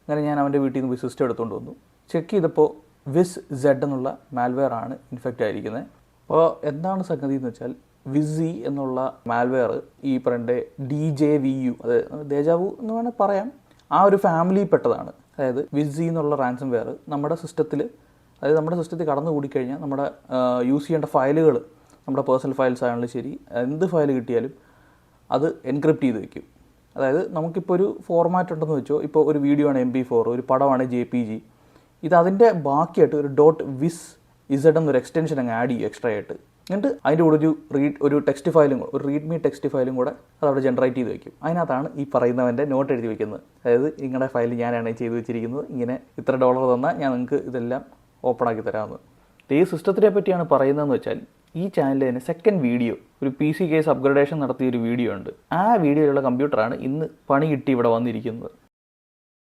അങ്ങനെ ഞാൻ അവൻ്റെ വീട്ടിൽ നിന്ന് പോയി സിസ്റ്റം എടുത്തുകൊണ്ട് വന്നു. ചെക്ക് ചെയ്തപ്പോൾ വിസ് സെഡ് എന്നുള്ള മാൽവെയർ ആണ് ഇൻഫെക്റ്റ് ആയിരിക്കുന്നത്. അപ്പോൾ എന്താണ് സംഗതി എന്ന് വെച്ചാൽ വിസി എന്നുള്ള മാൽവെയർ ഈ പറയേണ്ട DJVU, അത് ദേജാവു എന്ന് വേണമെങ്കിൽ പറയാം, ആ ഒരു ഫാമിലിയിൽ പെട്ടതാണ്. അതായത് വിസി എന്നുള്ള റാൻസം വെയർ നമ്മുടെ സിസ്റ്റത്തിൽ, അതായത് നമ്മുടെ സിസ്റ്റത്തിൽ കടന്നു കൂടിക്കഴിഞ്ഞാൽ നമ്മുടെ യൂസ് ചെയ്യേണ്ട ഫയലുകൾ, നമ്മുടെ പേഴ്സണൽ ഫയൽസ് ആണെങ്കിലും ശരി, എന്ത് ഫയൽ കിട്ടിയാലും അത് എൻക്രിപ്റ്റ് ചെയ്ത് വെക്കും. അതായത് നമുക്കിപ്പോൾ ഒരു ഫോർമാറ്റ് ഉണ്ടെന്ന് വെച്ചോ, ഇപ്പോൾ ഒരു വീഡിയോ ആണ് MP4, ഒരു പടമാണ് JPG, ഇത് അതിൻ്റെ ബാക്കിയായിട്ട് ഒരു .viz എന്നൊരു എക്സ്റ്റൻഷൻ അങ്ങ് ആഡ് ചെയ്യും എക്സ്ട്രാ ആയിട്ട്. എന്നിട്ട് അതിൻ്റെ കൂടെ ഒരു ടെക്സ്റ്റ് ഫയലും, ഒരു റീഡ്മി ടെക്സ്റ്റ് ഫയലും കൂടെ അതവിടെ ജനറേറ്റ് ചെയ്ത് വെക്കും. അതിനകത്താണ് ഈ പറയുന്നവൻ്റെ നോട്ട് എഴുതി വെക്കുന്നത്. അതായത് നിങ്ങളുടെ ഫയൽ ഞാനാണ് ചെയ്ത് വെച്ചിരിക്കുന്നത്, ഇങ്ങനെ ഇത്ര $, തന്നാൽ ഞാൻ നിങ്ങൾക്ക് ഇതെല്ലാം ഓപ്പൺ ആക്കി തരാമെന്ന്. ഈ സിസ്റ്റത്തിനെ പറ്റിയാണ് പറയുന്നതെന്ന് വെച്ചാൽ, ഈ ചാനലിൽ തന്നെ സെക്കൻഡ് വീഡിയോ, ഒരു PC കേസ് അപ്ഗ്രഡേഷൻ നടത്തിയൊരു വീഡിയോ ഉണ്ട്. ആ വീഡിയോയിലുള്ള കമ്പ്യൂട്ടറാണ് ഇന്ന് പണി കിട്ടി ഇവിടെ വന്നിരിക്കുന്നത്.